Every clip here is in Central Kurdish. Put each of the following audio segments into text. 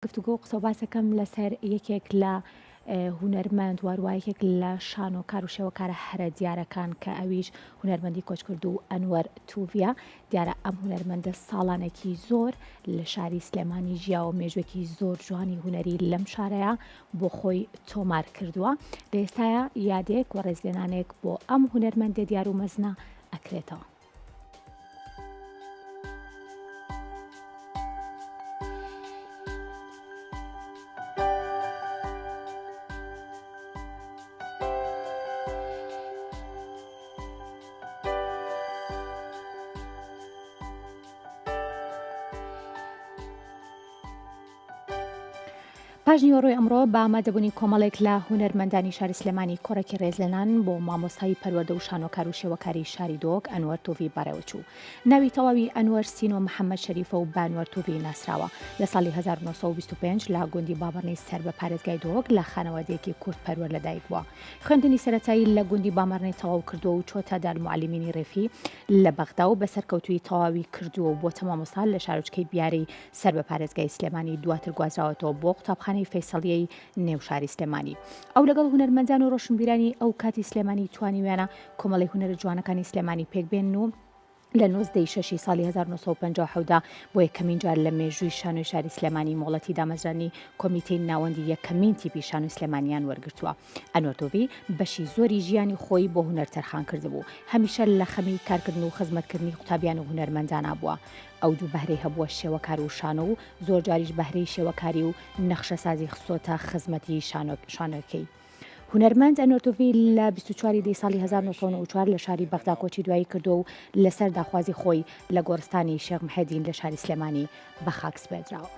گفتوگۆ قسە و باسەکەم لەسەر یەکێک لە هونەرمەند واروایەکێک لە شان و کار و شێوەکارە هەرە دیارەکان کە ئەویش هونەرمەندی کۆچکرد و ئەنوەر توڤە. دیارە ئەم هونەرمەندە ساڵانێکی زۆر لە شاری سلێمانی ژیا و مێژوێکی زۆر جوانی هونەری لەم شارەیە بۆ خۆی تۆمار کردووە. لە ئێستاە یادێک و ڕێزلێنانێک بۆ ئەم هونەرمەندە دیار و مەزنە ئەکرێتەوە. پاژنی وەڕۆی ئەمڕۆ بە ئامادەبوونی کۆمەڵێک لە هونەرمەندانی شاری سلێمانی کۆڕێکی ڕێزلێنان بۆ مامۆستایی پەروەردە و شانۆکار و شێوەکاری شاری دۆک ئەنوەر توڤی بەڕێوەچوو. ناوی تەواوی ئەنوەر سینۆ محەممەد شەریفە و بانوەر توڤی ناسراوە. لە ساڵی 1925 لە گوندی بامەڕنەی سەر بە پارێزگای دۆک لە خانەوادەیەکی کورد پەروەر لەدایک بووە. خوێندنی سەرەتایی لە گوندی بامەڕنەی تەواو کردووە و چۆتە دارالموعەلیمینی ڕێفی لە بەغدا و بەسەرکەوتووی تەواوی کردووە و بۆتە مامۆستا لە شارۆچکەی بیارەی سەر بە پارێزگای سلێمانی، دواتر گوازراوەتەوە بۆ قوتابخانەی فەیسەڵیەی نێو شاری سلێمانی. ئەو لەگەڵ هونەرمەندان و ڕۆشنبیرانی ئەو کاتی سلێمانی توانیویانە کۆمەڵی هونەرە جوانەکانی سلێمانی پێکبێن و لە 1960 ساڵی 1950دا بۆ یەکەمین جار لە مێژووی شانۆی شاری سلێمانی مۆڵەتی دامەزرانی کۆمیتەی ناوەندی یەکەمین تیپی شانۆی سلێمانیان وەرگرتووە. ئەنوەر توڤی بەشی زۆری ژیانی خۆی بۆ هونەر تەرخان کردبوو. هەمیشە لە خەمی کارکردن و خزمەتکردنی قوتابیان و هونەرمەندانە بووە. ئەو دوو بەهرەی هەبووە شێوەکار و شانۆ و زۆر جاریش بەهرەی شێوەکاری و نەخشەسازی خستۆتە خزمەتی شانۆکەی. هونەرمەند ئەنوەر توڤی لە 24 دی ساڵی 1994 لە شاری بەغدا کۆچی دوایی کردو و لەسەر داخوازی خۆی لە گۆڕستانی شێخ محەدین لە شاری سلێمانی بە خاک سپێدراوە.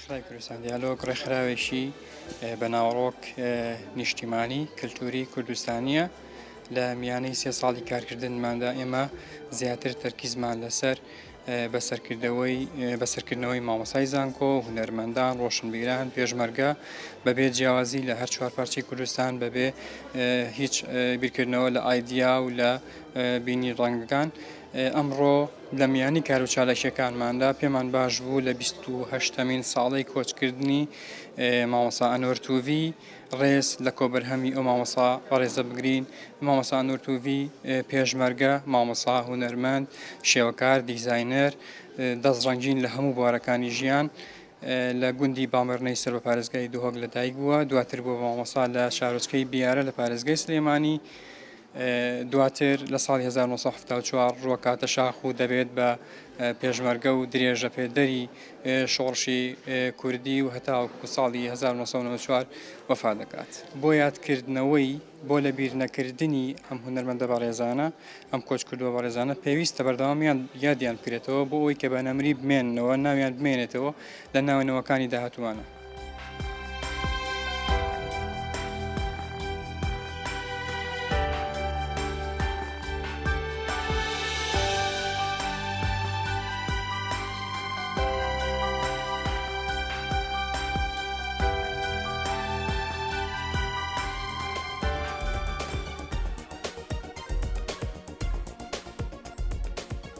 ڕێکخراوی کوردستان دیالۆگ ڕێکخراوێکی بە ناوڕۆک نیشتیمانی کللتوری کوردستانیە. لە میانەی 3 ساڵی کارکردنماندا ئێمە زیاتر تەرکیزمان لەسەر بەسەرکردنەوەی مامۆسای زانکۆ، هونەرمەندان، ڕۆشنبیران، پێشمەرگە بەبێ جیاوازی لە هەر 4 پارچەی کوردستان بەبێ هیچ بیرکردنەوە لە ئایدیا و لە بینی ڕەنگەکان. ئەمڕۆ لە میانی کار و چالاکیەکانماندا پێمان باش بوو لە 28مین ساڵەی کۆچکردنی مامۆستا ئەنوەر توڤی ڕێز لە کۆبەرهەمی ئەو مامۆستا ڕێزە بگرین. مامۆستا ئەنوەر توڤی پێشمەرگە، مامۆستا هونەرمەند، شێوەکار، دیزاینەر، دەستڕەنگین لە هەموو بوارەکانی ژیان لە گوندی بامەڕنەی سەر بە پارێزگای دۆک لەدایک بووە. دواتر بۆ مامۆستا لە شارۆچکەی بیارە لە پارێزگای سلێمانی. دواتر لە ساڵی 1974 ڕووەکاتە شاخ و دەبێت بە پێشمەرگە و درێژە پێدەری شۆڕشی کوردی و هەتاوەکو ساڵی 1994 وەفات دەکات. بۆ یادکردنەوەی بۆ لە بیر نەکردنی ئەم هونەرمەندە بەڕێزانە، ئەم کۆچکردووە بەڕێزانە پێویستە بەردەوامیان یادیان بکرێتەوە بۆ ئەوەی کە بە نەمری بمێننەوە، ناویان بمێنێتەوە لە ناوێنەوەکانی داهاتوانە.